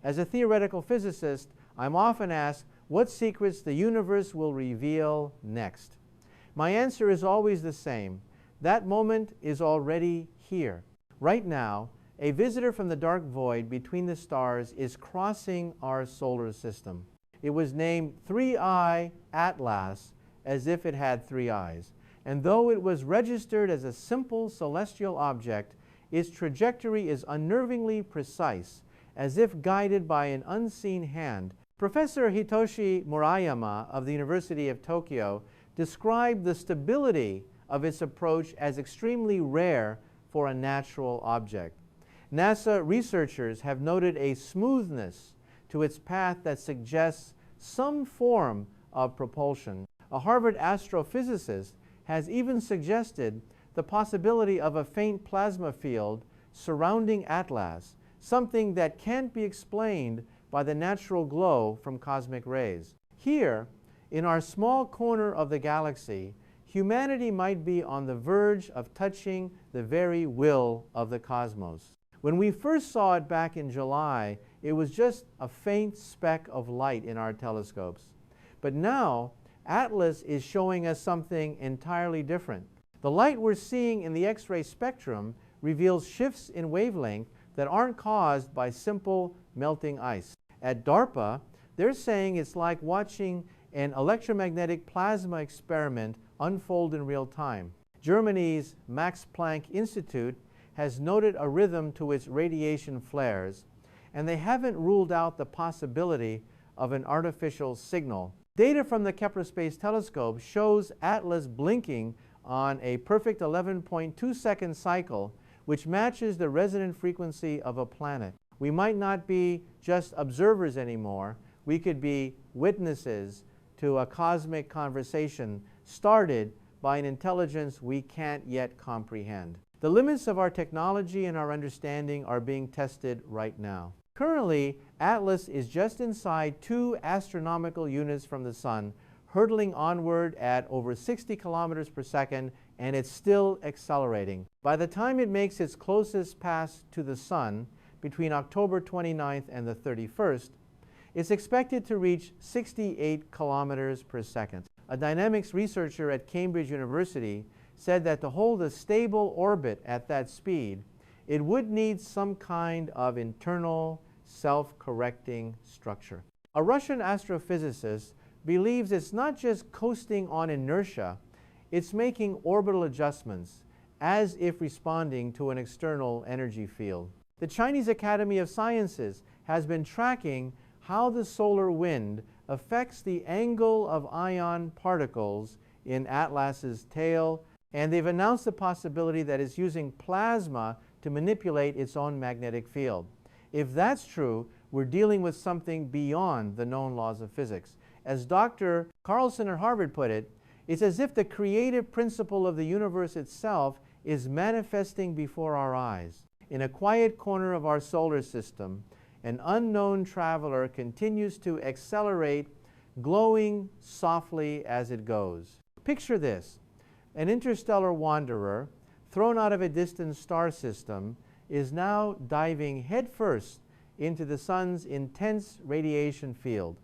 As a theoretical physicist, I'm often asked what secrets the universe will reveal next. My answer is always the same. That moment is already here. Right now, a visitor from the dark void between the stars is crossing our solar system. It was named 3-Eye Atlas, as if it had 3 eyes. And though it was registered as a simple celestial object, its trajectory is unnervingly precise, as if guided by an unseen hand. Professor Hitoshi Murayama of the University of Tokyo described the stability of its approach as extremely rare for a natural object. NASA researchers have noted a smoothness to its path that suggests some form of propulsion. A Harvard astrophysicist has even suggested the possibility of a faint plasma field surrounding Atlas, something that can't be explained by the natural glow from cosmic rays. Here, in our small corner of the galaxy, humanity might be on the verge of touching the very will of the cosmos. When we first saw it back in July, it was just a faint speck of light in our telescopes. But now, Atlas is showing us something entirely different. The light we're seeing in the X-ray spectrum reveals shifts in wavelength that aren't caused by simple melting ice. At DARPA, they're saying it's like watching an electromagnetic plasma experiment unfold in real time. Germany's Max Planck Institute has noted a rhythm to its radiation flares, and they haven't ruled out the possibility of an artificial signal. Data from the Kepler Space Telescope shows Atlas blinking on a perfect 11.2-second cycle, which matches the resonant frequency of a planet. We might not be just observers anymore. We could be witnesses to a cosmic conversation started by an intelligence we can't yet comprehend. The limits of our technology and our understanding are being tested right now. Currently, Atlas is just inside 2 astronomical units from the Sun, hurtling onward at over 60 kilometers per second, and it's still accelerating. By the time it makes its closest pass to the Sun, between October 29th and the 31st, it's expected to reach 68 kilometers per second. A dynamics researcher at Cambridge University said that to hold a stable orbit at that speed, it would need some kind of internal self-correcting structure. A Russian astrophysicist believes it's not just coasting on inertia, it's making orbital adjustments, as if responding to an external energy field. The Chinese Academy of Sciences has been tracking how the solar wind affects the angle of ion particles in Atlas's tail, and they've announced the possibility that it's using plasma to manipulate its own magnetic field. If that's true, we're dealing with something beyond the known laws of physics. As Dr. Carlson at Harvard put it, it's as if the creative principle of the universe itself is manifesting before our eyes. In a quiet corner of our solar system, an unknown traveler continues to accelerate, glowing softly as it goes. Picture this. An interstellar wanderer, thrown out of a distant star system, is now diving headfirst into the Sun's intense radiation field.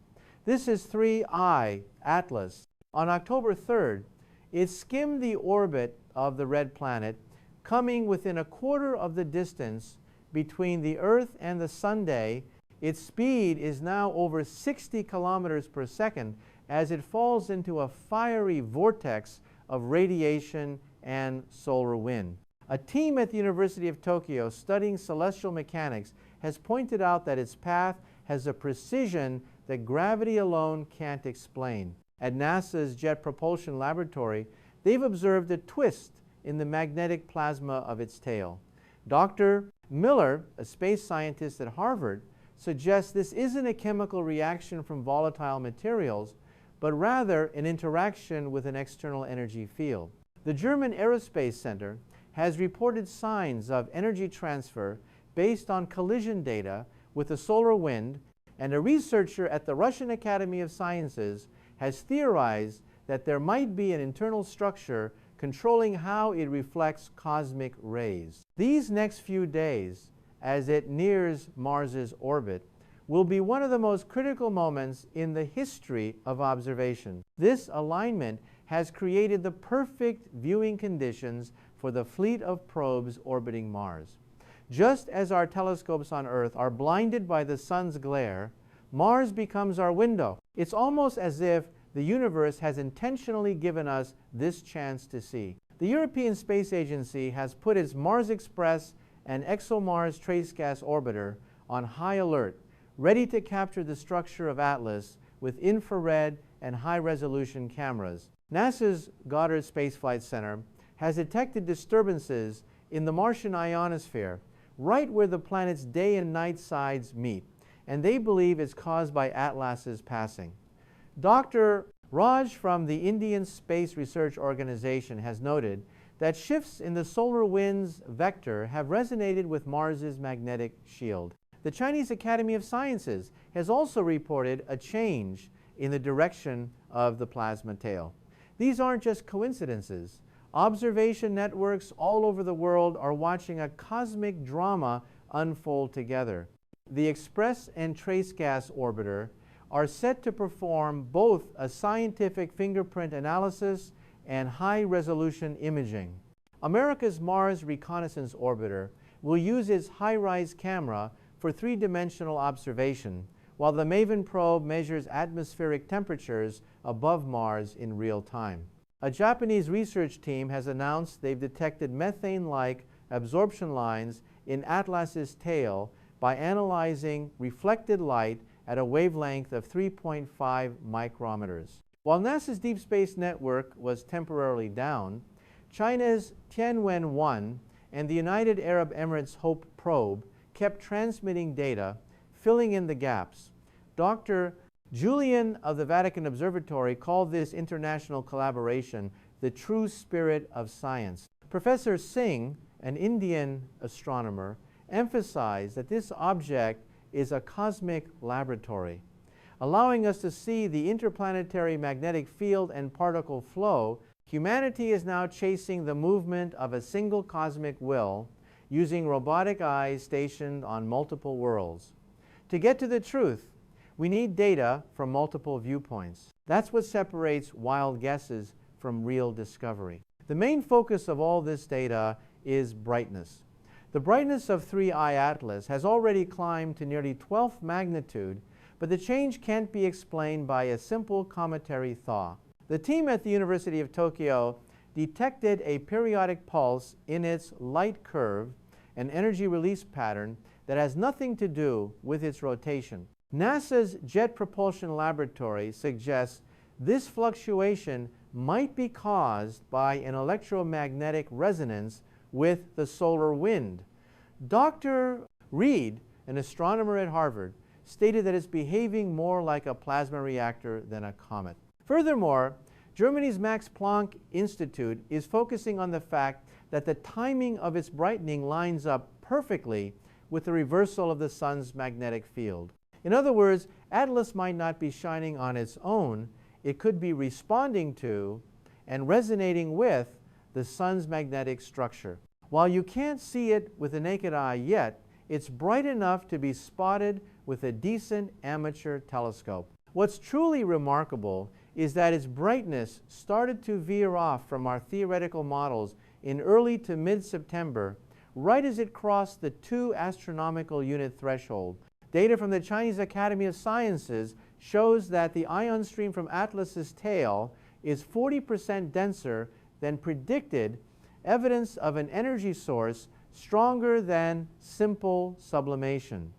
This is 3-Eye Atlas. On October 3rd, it skimmed the orbit of the red planet, coming within a quarter of the distance between the Earth and the Sunday. Its speed is now over 60 kilometers per second as it falls into a fiery vortex of radiation and solar wind. A team at the University of Tokyo studying celestial mechanics has pointed out that its path has a precision that gravity alone can't explain. At NASA's Jet Propulsion Laboratory, they've observed a twist in the magnetic plasma of its tail. Dr. Miller, a space scientist at Harvard, suggests this isn't a chemical reaction from volatile materials, but rather an interaction with an external energy field. The German Aerospace Center has reported signs of energy transfer based on collision data with the solar wind, and a researcher at the Russian Academy of Sciences has theorized that there might be an internal structure controlling how it reflects cosmic rays. These next few days, as it nears Mars's orbit, will be one of the most critical moments in the history of observation. This alignment has created the perfect viewing conditions for the fleet of probes orbiting Mars. Just as our telescopes on Earth are blinded by the sun's glare, Mars becomes our window. It's almost as if the universe has intentionally given us this chance to see. The European Space Agency has put its Mars Express and ExoMars Trace Gas Orbiter on high alert, ready to capture the structure of Atlas with infrared and high-resolution cameras. NASA's Goddard Space Flight Center has detected disturbances in the Martian ionosphere, right where the planet's day and night sides meet, and they believe it's caused by Atlas's passing. Dr. Raj from the Indian Space Research Organization has noted that shifts in the solar wind's vector have resonated with Mars's magnetic shield. The Chinese Academy of Sciences has also reported a change in the direction of the plasma tail. These aren't just coincidences. Observation networks all over the world are watching a cosmic drama unfold together. The Express and Trace Gas Orbiter are set to perform both a scientific fingerprint analysis and high-resolution imaging. America's Mars Reconnaissance Orbiter will use its high-rise camera for three-dimensional observation, while the MAVEN probe measures atmospheric temperatures above Mars in real time. A Japanese research team has announced they've detected methane-like absorption lines in Atlas's tail by analyzing reflected light at a wavelength of 3.5 micrometers. While NASA's Deep Space Network was temporarily down, China's Tianwen-1 and the United Arab Emirates HOPE probe kept transmitting data, filling in the gaps. Dr. Julian of the Vatican Observatory called this international collaboration the true spirit of science. Professor Singh, an Indian astronomer, emphasized that this object is a cosmic laboratory, allowing us to see the interplanetary magnetic field and particle flow. Humanity is now chasing the movement of a single cosmic will using robotic eyes stationed on multiple worlds. To get to the truth, we need data from multiple viewpoints. That's what separates wild guesses from real discovery. The main focus of all this data is brightness. The brightness of 3I Atlas has already climbed to nearly 12th magnitude, but the change can't be explained by a simple cometary thaw. The team at the University of Tokyo detected a periodic pulse in its light curve, an energy release pattern that has nothing to do with its rotation. NASA's Jet Propulsion Laboratory suggests this fluctuation might be caused by an electromagnetic resonance with the solar wind. Dr. Reed, an astronomer at Harvard, stated that it's behaving more like a plasma reactor than a comet. Furthermore, Germany's Max Planck Institute is focusing on the fact that the timing of its brightening lines up perfectly with the reversal of the sun's magnetic field. In other words, Atlas might not be shining on its own. It could be responding to and resonating with the sun's magnetic structure. While you can't see it with the naked eye yet, it's bright enough to be spotted with a decent amateur telescope. What's truly remarkable is that its brightness started to veer off from our theoretical models in early to mid-September, right as it crossed the 2 astronomical unit threshold. Data from the Chinese Academy of Sciences shows that the ion stream from Atlas's tail is 40% denser than predicted, evidence of an energy source stronger than simple sublimation.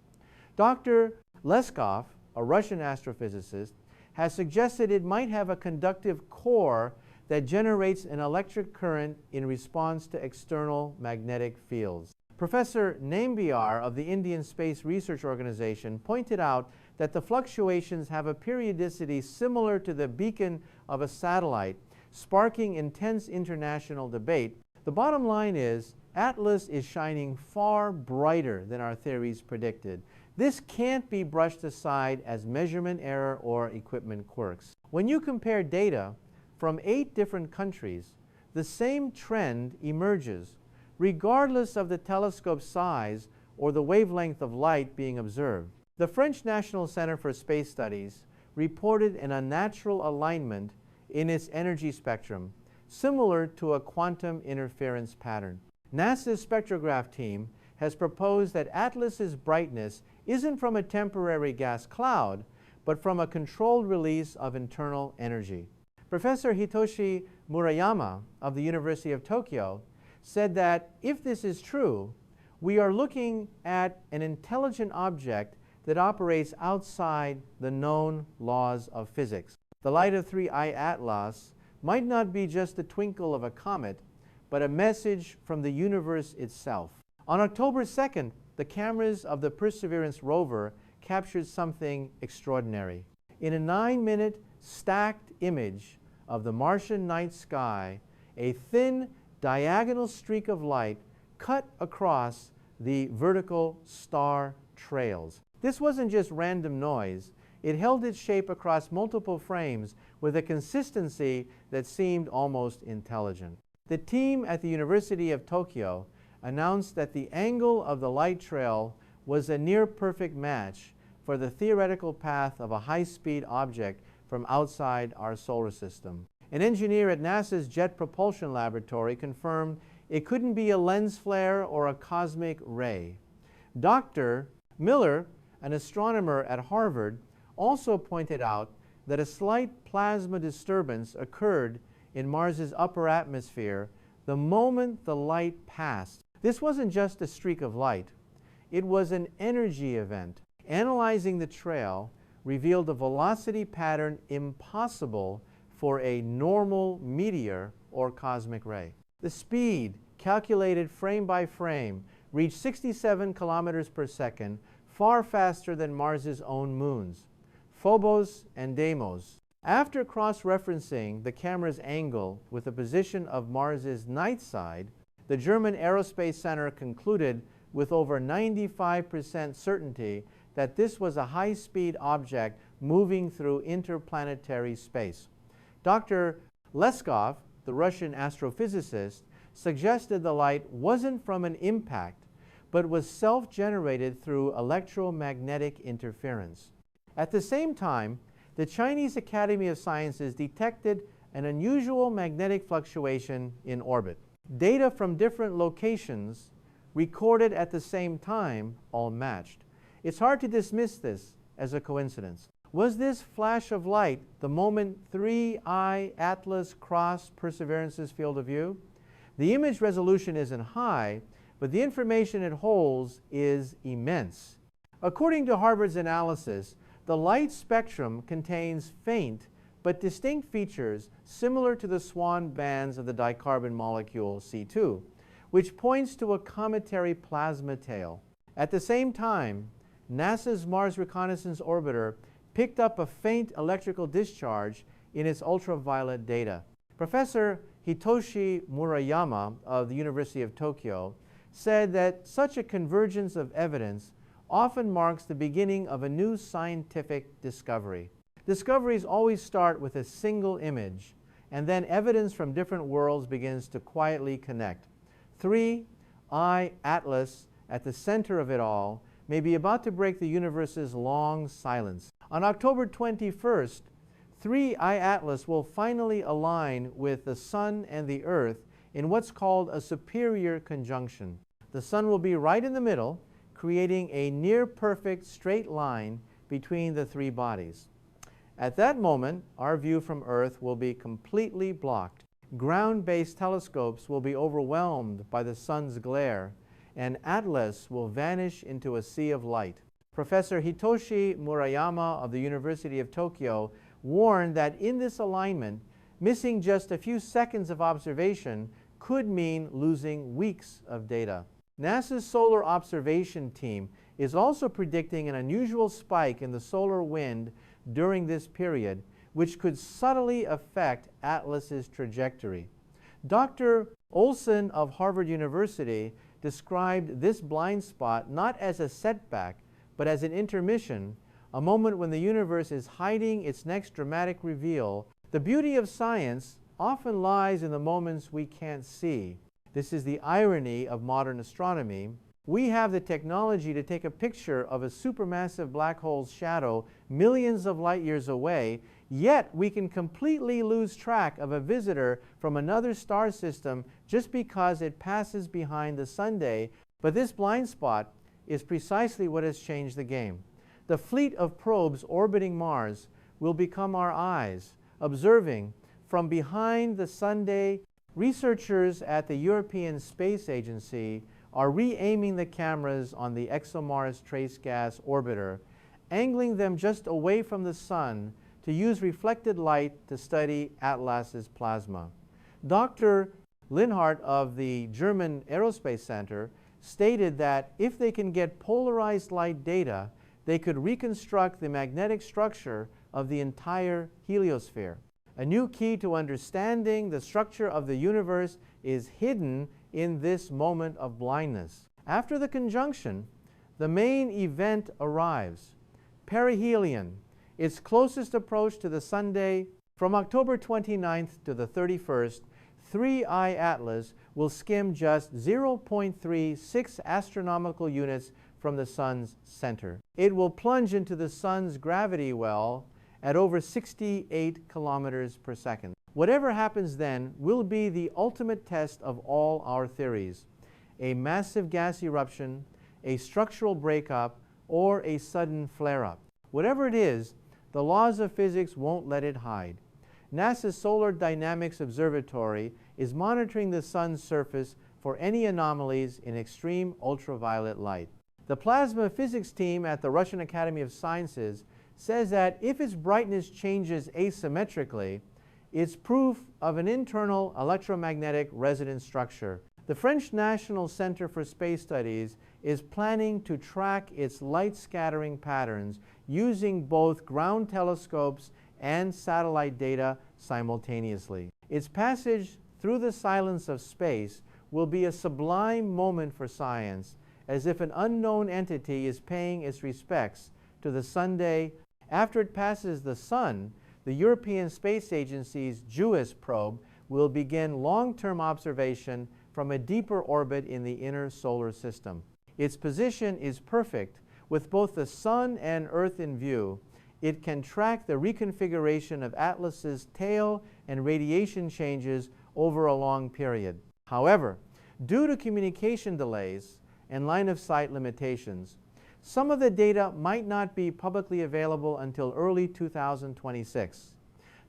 Dr. Leskov, a Russian astrophysicist, has suggested it might have a conductive core that generates an electric current in response to external magnetic fields. Professor Nambiar of the Indian Space Research Organization pointed out that the fluctuations have a periodicity similar to the beacon of a satellite, sparking intense international debate. The bottom line is, Atlas is shining far brighter than our theories predicted. This can't be brushed aside as measurement error or equipment quirks. When you compare data from 8 different countries, the same trend emerges, regardless of the telescope size or the wavelength of light being observed. The French National Center for Space Studies reported an unnatural alignment in its energy spectrum, similar to a quantum interference pattern. NASA's spectrograph team has proposed that Atlas's brightness isn't from a temporary gas cloud, but from a controlled release of internal energy. Professor Hitoshi Murayama of the University of Tokyo said that if this is true, we are looking at an intelligent object that operates outside the known laws of physics. The light of 3I Atlas might not be just the twinkle of a comet, but a message from the universe itself. On October 2nd, the cameras of the Perseverance rover captured something extraordinary. In a 9-minute stacked image of the Martian night sky, a thin diagonal streak of light cut across the vertical star trails. This wasn't just random noise. It held its shape across multiple frames with a consistency that seemed almost intelligent. The team at the University of Tokyo announced that the angle of the light trail was a near-perfect match for the theoretical path of a high-speed object from outside our solar system. An engineer at NASA's Jet Propulsion Laboratory confirmed it couldn't be a lens flare or a cosmic ray. Dr. Miller, an astronomer at Harvard, also pointed out that a slight plasma disturbance occurred in Mars's upper atmosphere the moment the light passed. This wasn't just a streak of light. It was an energy event. Analyzing the trail revealed a velocity pattern impossible for a normal meteor or cosmic ray. The speed, calculated frame by frame, reached 67 kilometers per second, far faster than Mars's own moons, Phobos and Deimos. After cross-referencing the camera's angle with the position of Mars's night side, the German Aerospace Center concluded with over 95% certainty that this was a high-speed object moving through interplanetary space. Dr. Leskov, the Russian astrophysicist, suggested the light wasn't from an impact, but was self-generated through electromagnetic interference. At the same time, the Chinese Academy of Sciences detected an unusual magnetic fluctuation in orbit. Data from different locations recorded at the same time all matched. It's hard to dismiss this as a coincidence. Was this flash of light the moment 3I Atlas crossed Perseverance's field of view? The image resolution isn't high, but the information it holds is immense. According to Harvard's analysis, the light spectrum contains faint but distinct features similar to the swan bands of the dicarbon molecule C2, which points to a cometary plasma tail. At the same time, NASA's Mars Reconnaissance Orbiter picked up a faint electrical discharge in its ultraviolet data. Professor Hitoshi Murayama of the University of Tokyo said that such a convergence of evidence often marks the beginning of a new scientific discovery. Discoveries always start with a single image, and then evidence from different worlds begins to quietly connect. 3I Atlas, at the center of it all, may be about to break the universe's long silence. On October 21st, 3I Atlas will finally align with the Sun and the Earth in what's called a superior conjunction. The Sun will be right in the middle, creating a near-perfect straight line between the three bodies. At that moment, our view from Earth will be completely blocked. Ground-based telescopes will be overwhelmed by the Sun's glare, and Atlas will vanish into a sea of light. Professor Hitoshi Murayama of the University of Tokyo warned that in this alignment, missing just a few seconds of observation could mean losing weeks of data. NASA's Solar Observation Team is also predicting an unusual spike in the solar wind during this period, which could subtly affect Atlas's trajectory. Dr. Olson of Harvard University described this blind spot not as a setback, but as an intermission, a moment when the universe is hiding its next dramatic reveal. The beauty of science often lies in the moments we can't see. This is the irony of modern astronomy, We have the technology to take a picture of a supermassive black hole's shadow millions of light years away, yet we can completely lose track of a visitor from another star system just because it passes behind the Sunday. But this blind spot is precisely what has changed the game. The fleet of probes orbiting Mars will become our eyes, observing from behind the Sunday. Researchers at the European Space Agency are re-aiming the cameras on the ExoMars Trace Gas Orbiter, angling them just away from the Sun to use reflected light to study Atlas's plasma. Dr. Linhart of the German Aerospace Center stated that if they can get polarized light data, they could reconstruct the magnetic structure of the entire heliosphere. A new key to understanding the structure of the universe is hidden in this moment of blindness. After the conjunction, the main event arrives. Perihelion, its closest approach to the Sunday. From October 29th to the 31st, 3I Atlas will skim just 0.36 astronomical units from the Sun's center. It will plunge into the Sun's gravity well at over 68 kilometers per second. Whatever happens then will be the ultimate test of all our theories: a massive gas eruption, a structural breakup, or a sudden flare-up. Whatever it is, the laws of physics won't let it hide. NASA's Solar Dynamics Observatory is monitoring the Sun's surface for any anomalies in extreme ultraviolet light. The plasma physics team at the Russian Academy of Sciences says that if its brightness changes asymmetrically, it's proof of an internal electromagnetic resonance structure. The French National Center for Space Studies is planning to track its light scattering patterns using both ground telescopes and satellite data simultaneously. Its passage through the silence of space will be a sublime moment for science, as if an unknown entity is paying its respects to the Sunday. After it passes the Sun, the European Space Agency's JUICE probe will begin long-term observation from a deeper orbit in the inner solar system. Its position is perfect. With both the Sun and Earth in view, it can track the reconfiguration of Atlas's tail and radiation changes over a long period. However, due to communication delays and line-of-sight limitations, some of the data might not be publicly available until early 2026.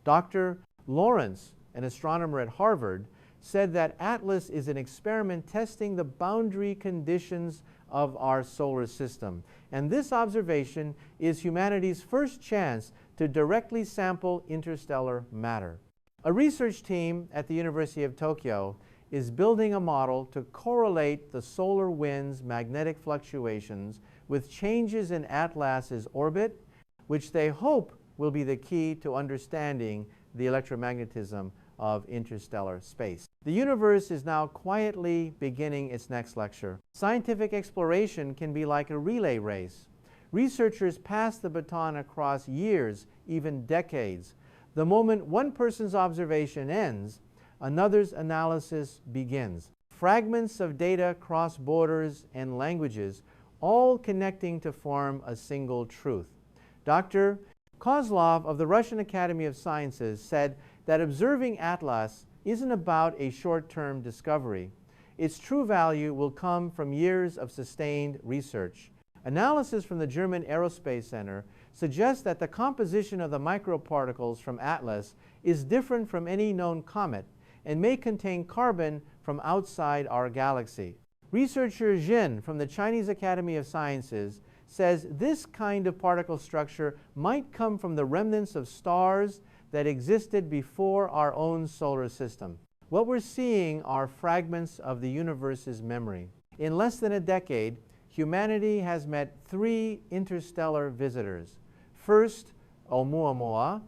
Dr. Lawrence, an astronomer at Harvard, said that Atlas is an experiment testing the boundary conditions of our solar system. And this observation is humanity's first chance to directly sample interstellar matter. A research team at the University of Tokyo is building a model to correlate the solar wind's magnetic fluctuations with changes in Atlas's orbit, which they hope will be the key to understanding the electromagnetism of interstellar space. The universe is now quietly beginning its next lecture. Scientific exploration can be like a relay race. Researchers pass the baton across years, even decades. The moment one person's observation ends, another's analysis begins. Fragments of data cross borders and languages, all connecting to form a single truth. Dr. Kozlov of the Russian Academy of Sciences said that observing Atlas isn't about a short-term discovery. Its true value will come from years of sustained research. Analysis from the German Aerospace Center suggests that the composition of the microparticles from Atlas is different from any known comet and may contain carbon from outside our galaxy. Researcher Jin from the Chinese Academy of Sciences says this kind of particle structure might come from the remnants of stars that existed before our own solar system. What we're seeing are fragments of the universe's memory. In less than a decade, humanity has met 3 interstellar visitors. First, Oumuamua,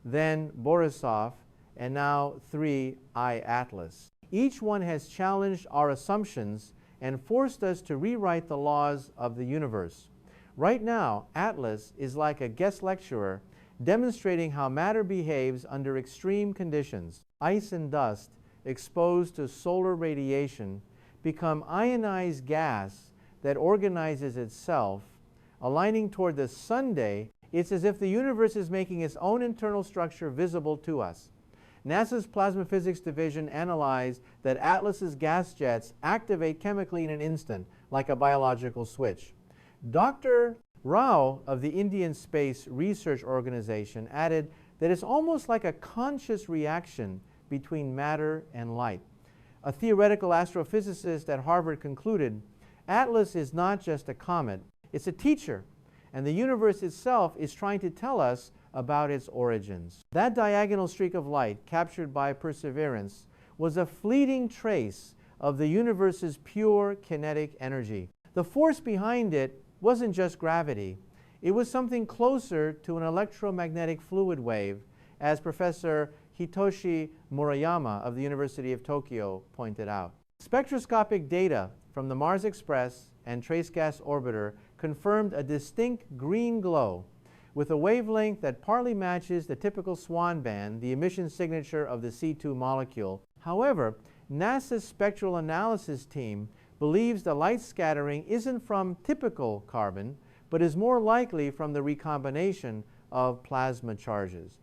then Borisov, and now 3I Atlas. Each one has challenged our assumptions and forced us to rewrite the laws of the universe. Right now, Atlas is like a guest lecturer demonstrating how matter behaves under extreme conditions. Ice and dust exposed to solar radiation become ionized gas that organizes itself, aligning toward the Sunday, it's as if the universe is making its own internal structure visible to us. NASA's Plasma Physics Division analyzed that Atlas's gas jets activate chemically in an instant, like a biological switch. Dr. Rao of the Indian Space Research Organization added that it's almost like a conscious reaction between matter and light. A theoretical astrophysicist at Harvard concluded, Atlas is not just a comet, it's a teacher, and the universe itself is trying to tell us about its origins. That diagonal streak of light captured by Perseverance was a fleeting trace of the universe's pure kinetic energy. The force behind it wasn't just gravity. It was something closer to an electromagnetic fluid wave, as Professor Hitoshi Murayama of the University of Tokyo pointed out. Spectroscopic data from the Mars Express and Trace Gas Orbiter confirmed a distinct green glow with a wavelength that partly matches the typical swan band, the emission signature of the C2 molecule. However, NASA's spectral analysis team believes the light scattering isn't from typical carbon, but is more likely from the recombination of plasma charges.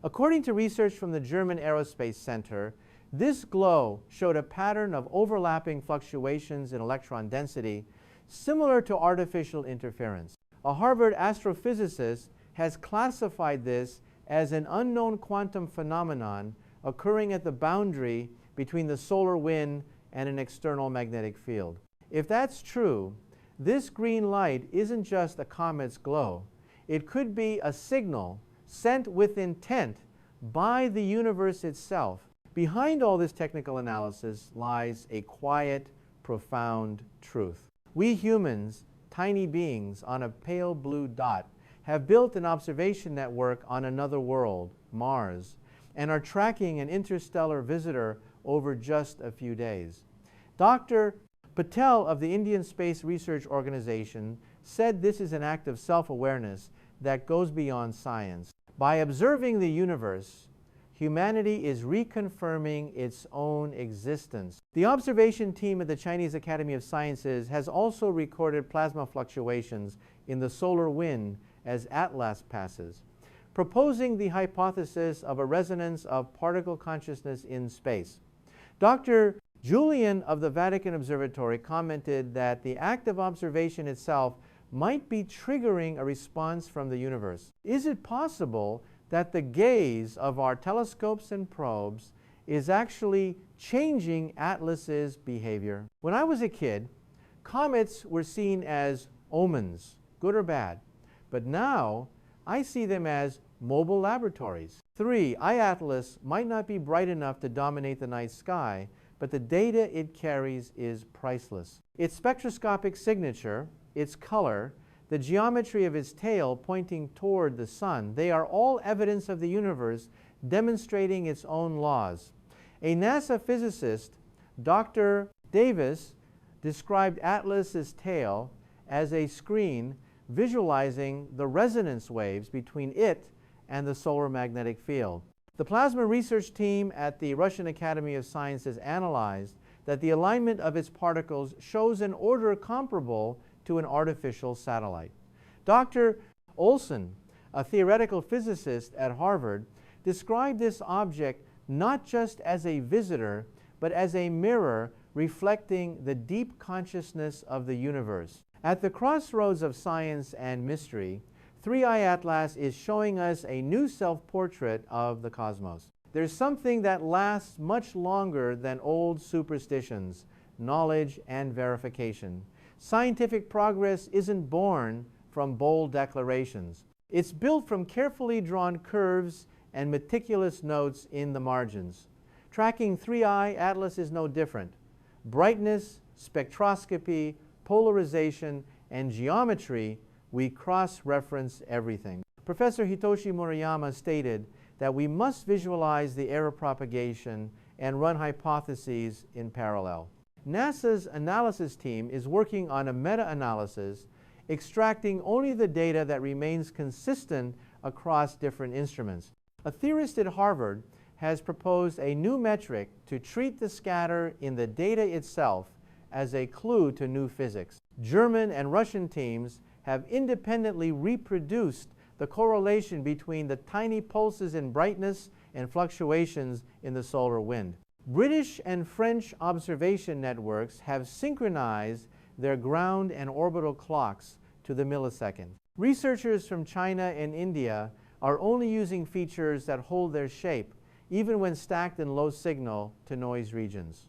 According to research from the German Aerospace Center, this glow showed a pattern of overlapping fluctuations in electron density similar to artificial interference. A Harvard astrophysicist has classified this as an unknown quantum phenomenon occurring at the boundary between the solar wind and an external magnetic field. If that's true, this green light isn't just a comet's glow. It could be a signal sent with intent by the universe itself. Behind all this technical analysis lies a quiet, profound truth. We humans, tiny beings on a pale blue dot, have built an observation network on another world, Mars, and are tracking an interstellar visitor over just a few days. Dr. Patel of the Indian Space Research Organization said this is an act of self-awareness that goes beyond science. By observing the universe, humanity is reconfirming its own existence. The observation team at the Chinese Academy of Sciences has also recorded plasma fluctuations in the solar wind as Atlas passes, proposing the hypothesis of a resonance of particle consciousness in space. Dr. Julian of the Vatican Observatory commented that the act of observation itself might be triggering a response from the universe. Is it possible that the gaze of our telescopes and probes is actually changing Atlas's behavior? When I was a kid, comets were seen as omens, good or bad. But now, I see them as mobile laboratories. 3, iAtlas might not be bright enough to dominate the night sky, but the data it carries is priceless. Its spectroscopic signature, its color, the geometry of its tail pointing toward the sun, they are all evidence of the universe demonstrating its own laws. A NASA physicist, Dr. Davis, described Atlas's tail as a screen visualizing the resonance waves between it and the solar magnetic field. The plasma research team at the Russian Academy of Sciences analyzed that the alignment of its particles shows an order comparable to an artificial satellite. Dr. Olson, a theoretical physicist at Harvard, described this object not just as a visitor, but as a mirror reflecting the deep consciousness of the universe. At the crossroads of science and mystery, 3i Atlas is showing us a new self-portrait of the cosmos. There's something that lasts much longer than old superstitions, knowledge and verification. Scientific progress isn't born from bold declarations. It's built from carefully drawn curves and meticulous notes in the margins. Tracking 3i Atlas is no different. Brightness, spectroscopy, polarization, and geometry, we cross-reference everything. Professor Hitoshi Murayama stated that we must visualize the error propagation and run hypotheses in parallel. NASA's analysis team is working on a meta-analysis, extracting only the data that remains consistent across different instruments. A theorist at Harvard has proposed a new metric to treat the scatter in the data itself as a clue to new physics. German and Russian teams have independently reproduced the correlation between the tiny pulses in brightness and fluctuations in the solar wind. British and French observation networks have synchronized their ground and orbital clocks to the millisecond. Researchers from China and India are only using features that hold their shape, even when stacked in low signal to noise regions.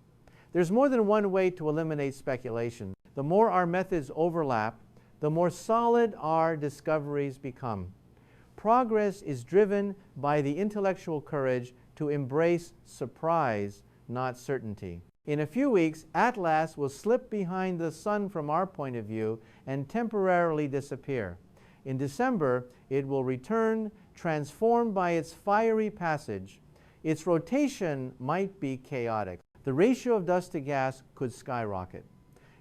There's more than one way to eliminate speculation. The more our methods overlap, the more solid our discoveries become. Progress is driven by the intellectual courage to embrace surprise, not certainty. In a few weeks, Atlas will slip behind the sun from our point of view and temporarily disappear. In December, it will return, transformed by its fiery passage. Its rotation might be chaotic. The ratio of dust to gas could skyrocket.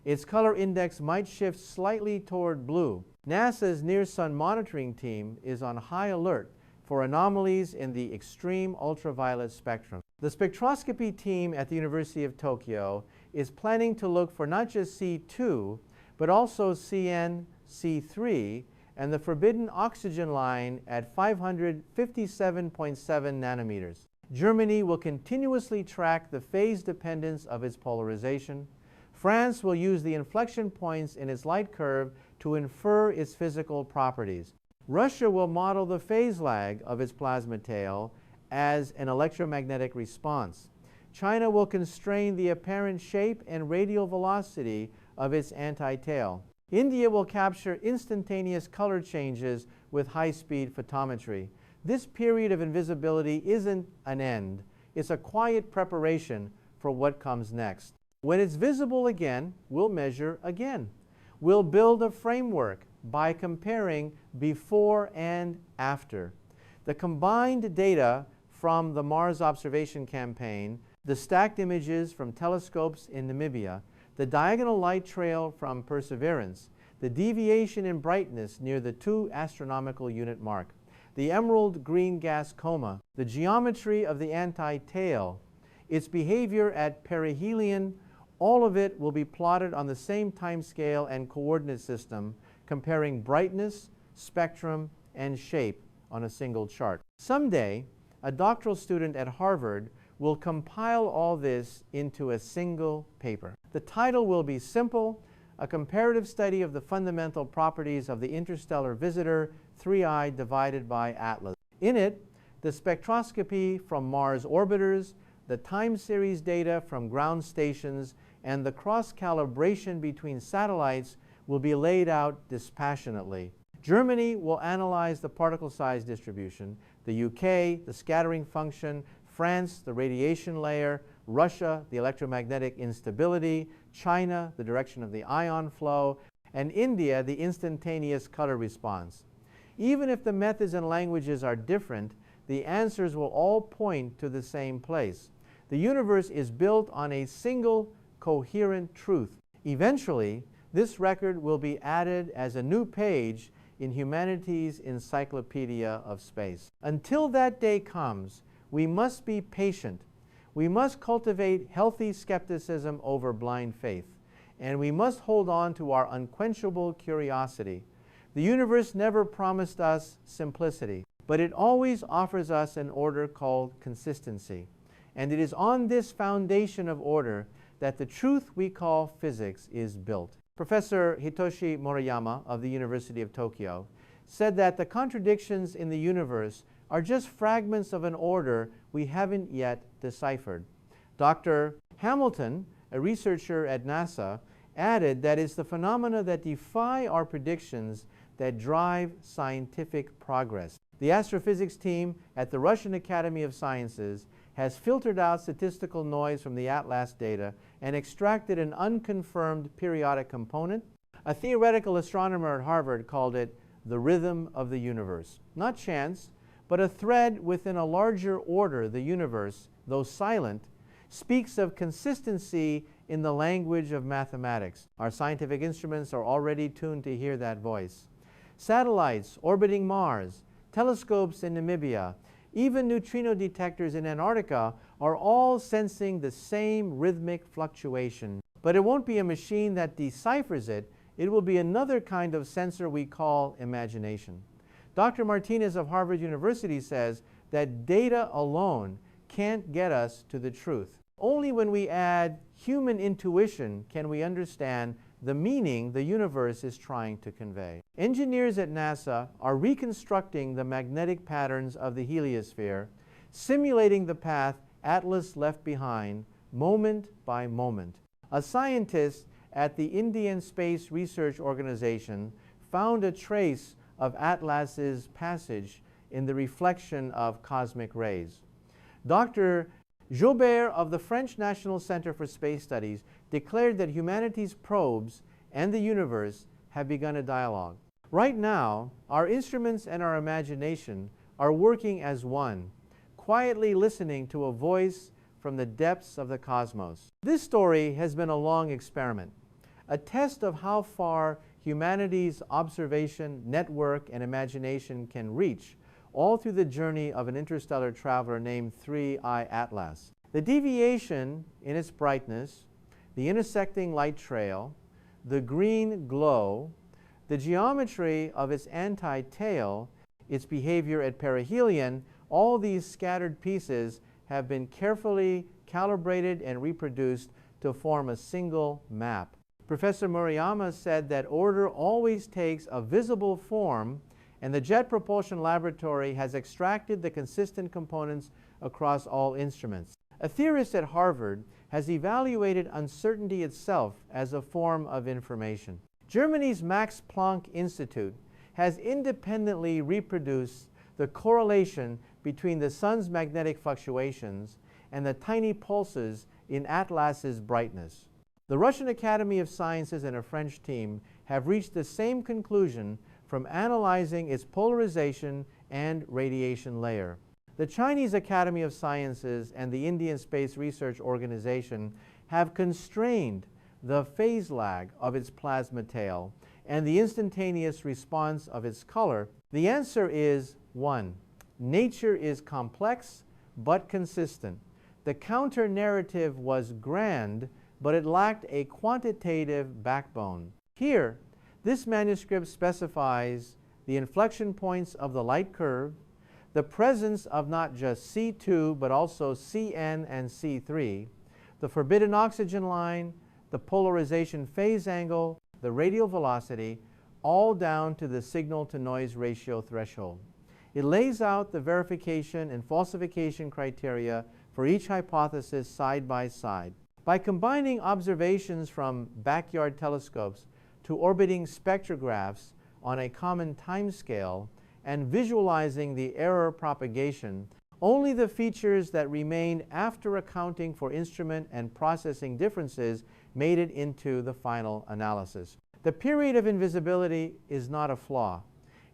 Its color index might shift slightly toward blue. NASA's near-sun monitoring team is on high alert for anomalies in the extreme ultraviolet spectrum. The spectroscopy team at the University of Tokyo is planning to look for not just C2, but also CN, C3, and the forbidden oxygen line at 557.7 nanometers. Germany will continuously track the phase dependence of its polarization. France will use the inflection points in its light curve to infer its physical properties. Russia will model the phase lag of its plasma tail as an electromagnetic response. China will constrain the apparent shape and radial velocity of its anti-tail. India will capture instantaneous color changes with high-speed photometry. This period of invisibility isn't an end. It's a quiet preparation for what comes next. When it's visible again, we'll measure again. We'll build a framework by comparing before and after. The combined data from the Mars observation campaign, the stacked images from telescopes in Namibia, the diagonal light trail from Perseverance, the deviation in brightness near the 2 astronomical unit mark, the emerald green gas coma, the geometry of the anti-tail, its behavior at perihelion, all of it will be plotted on the same time scale and coordinate system, comparing brightness, spectrum, and shape on a single chart. Someday, a doctoral student at Harvard will compile all this into a single paper. The title will be simple: A Comparative Study of the Fundamental Properties of the Interstellar Visitor, 3I divided by Atlas. In it, the spectroscopy from Mars orbiters, the time series data from ground stations, and the cross-calibration between satellites will be laid out dispassionately. Germany will analyze the particle size distribution, the UK, the scattering function, France, the radiation layer, Russia, the electromagnetic instability, China, the direction of the ion flow, and India, the instantaneous color response. Even if the methods and languages are different, the answers will all point to the same place. The universe is built on a single coherent truth. Eventually, this record will be added as a new page in humanity's encyclopedia of space. Until that day comes, we must be patient. We must cultivate healthy skepticism over blind faith, and we must hold on to our unquenchable curiosity. The universe never promised us simplicity, but it always offers us an order called consistency. And it is on this foundation of order that the truth we call physics is built. Professor Hitoshi Murayama of the University of Tokyo said that the contradictions in the universe are just fragments of an order we haven't yet deciphered. Dr. Hamilton, a researcher at NASA, added that it's the phenomena that defy our predictions that drive scientific progress. The astrophysics team at the Russian Academy of Sciences has filtered out statistical noise from the Atlas data and extracted an unconfirmed periodic component. A theoretical astronomer at Harvard called it the rhythm of the universe. Not chance, but a thread within a larger order. The universe, though silent, speaks of consistency in the language of mathematics. Our scientific instruments are already tuned to hear that voice. Satellites orbiting Mars, telescopes in Namibia, even neutrino detectors in Antarctica are all sensing the same rhythmic fluctuation. But it won't be a machine that deciphers it. it will be another kind of sensor we call imagination. Dr. Martinez of Harvard University says that data alone can't get us to the truth. Only when we add human intuition can we understand the meaning the universe is trying to convey. Engineers at NASA are reconstructing the magnetic patterns of the heliosphere, simulating the path Atlas left behind moment by moment. A scientist at the Indian Space Research Organization found a trace of Atlas's passage in the reflection of cosmic rays. Dr. Joubert of the French National Center for Space Studies declared that humanity's probes and the universe have begun a dialogue. Right now, our instruments and our imagination are working as one, quietly listening to a voice from the depths of the cosmos. This story has been a long experiment, a test of how far humanity's observation, network, and imagination can reach, all through the journey of an interstellar traveler named 3I Atlas. The deviation in its brightness, the intersecting light trail, the green glow, the geometry of its anti-tail, its behavior at perihelion, all these scattered pieces have been carefully calibrated and reproduced to form a single map. Professor Murayama said that order always takes a visible form, and the Jet Propulsion Laboratory has extracted the consistent components across all instruments. A theorist at Harvard has evaluated uncertainty itself as a form of information. Germany's Max Planck Institute has independently reproduced the correlation between the sun's magnetic fluctuations and the tiny pulses in Atlas's brightness. The Russian Academy of Sciences and a French team have reached the same conclusion from analyzing its polarization and radiation layer. The Chinese Academy of Sciences and the Indian Space Research Organization have constrained the phase lag of its plasma tail and the instantaneous response of its color. The answer is 1. Nature is complex but consistent. The counter-narrative was grand, but it lacked a quantitative backbone. Here, this manuscript specifies the inflection points of the light curve, the presence of not just C2, but also Cn and C3, the forbidden oxygen line, the polarization phase angle, the radial velocity, all down to the signal-to-noise ratio threshold. It lays out the verification and falsification criteria for each hypothesis side by side. By combining observations from backyard telescopes to orbiting spectrographs on a common timescale and visualizing the error propagation, only the features that remained after accounting for instrument and processing differences made it into the final analysis. The period of invisibility is not a flaw.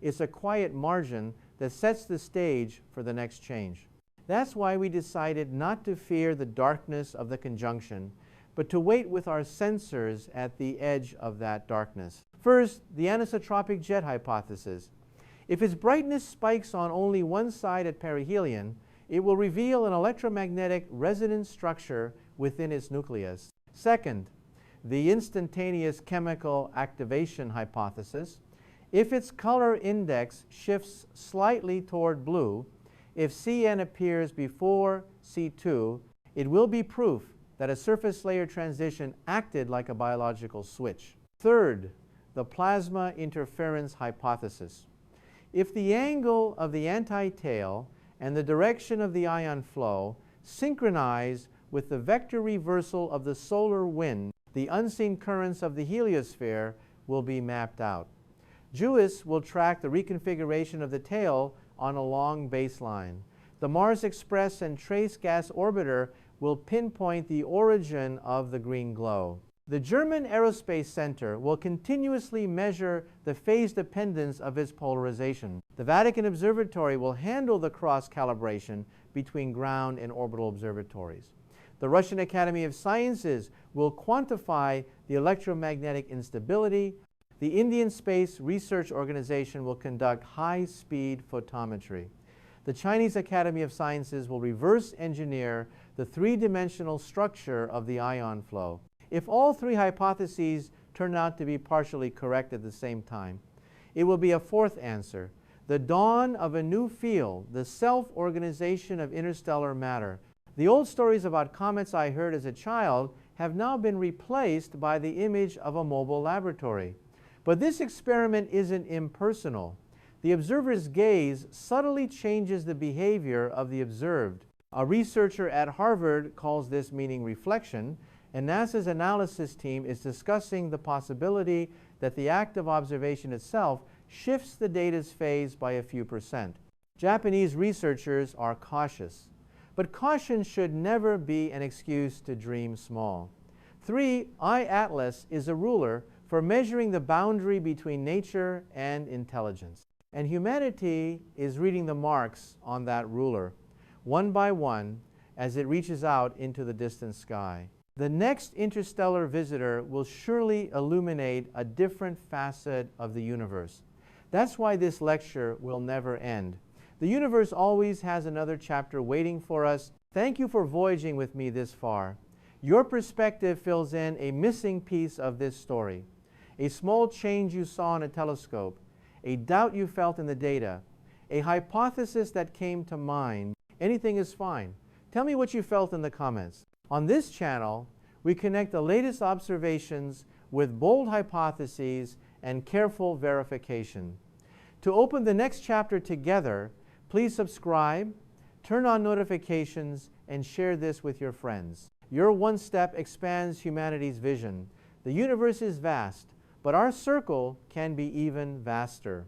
It's a quiet margin that sets the stage for the next change. That's why we decided not to fear the darkness of the conjunction, but to wait with our sensors at the edge of that darkness. First, the anisotropic jet hypothesis. If its brightness spikes on only one side at perihelion, it will reveal an electromagnetic resonance structure within its nucleus. Second, the instantaneous chemical activation hypothesis. If its color index shifts slightly toward blue, if Cn appears before C2, it will be proof that a surface layer transition acted like a biological switch. Third, the plasma interference hypothesis. If the angle of the anti-tail and the direction of the ion flow synchronize with the vector reversal of the solar wind, the unseen currents of the heliosphere will be mapped out. JUICE will track the reconfiguration of the tail on a long baseline. The Mars Express and Trace gas orbiter will pinpoint the origin of the green glow. The German Aerospace Center will continuously measure the phase dependence of its polarization. The Vatican Observatory will handle the cross-calibration between ground and orbital observatories. The Russian Academy of Sciences will quantify the electromagnetic instability. The Indian Space Research Organization will conduct high-speed photometry. The Chinese Academy of Sciences will reverse engineer the three-dimensional structure of the ion flow. If all three hypotheses turn out to be partially correct at the same time. It will be a fourth answer. The dawn of a new field, the self-organization of interstellar matter. The old stories about comets I heard as a child have now been replaced by the image of a mobile laboratory. But this experiment isn't impersonal. The observer's gaze subtly changes the behavior of the observed. A researcher at Harvard calls this meaning reflection, and NASA's analysis team is discussing the possibility that the act of observation itself shifts the data's phase by a few percent. Japanese researchers are cautious, but caution should never be an excuse to dream small. 3. I-Atlas is a ruler for measuring the boundary between nature and intelligence. And humanity is reading the marks on that ruler, one by one, as it reaches out into the distant sky. The next interstellar visitor will surely illuminate a different facet of the universe. That's why this lecture will never end. The universe always has another chapter waiting for us. Thank you for voyaging with me this far. Your perspective fills in a missing piece of this story. A small change you saw in a telescope, a doubt you felt in the data, a hypothesis that came to mind. Anything is fine. Tell me what you felt in the comments. On this channel, we connect the latest observations with bold hypotheses and careful verification. To open the next chapter together, please subscribe, turn on notifications, and share this with your friends. Your one step expands humanity's vision. The universe is vast, but our circle can be even vaster.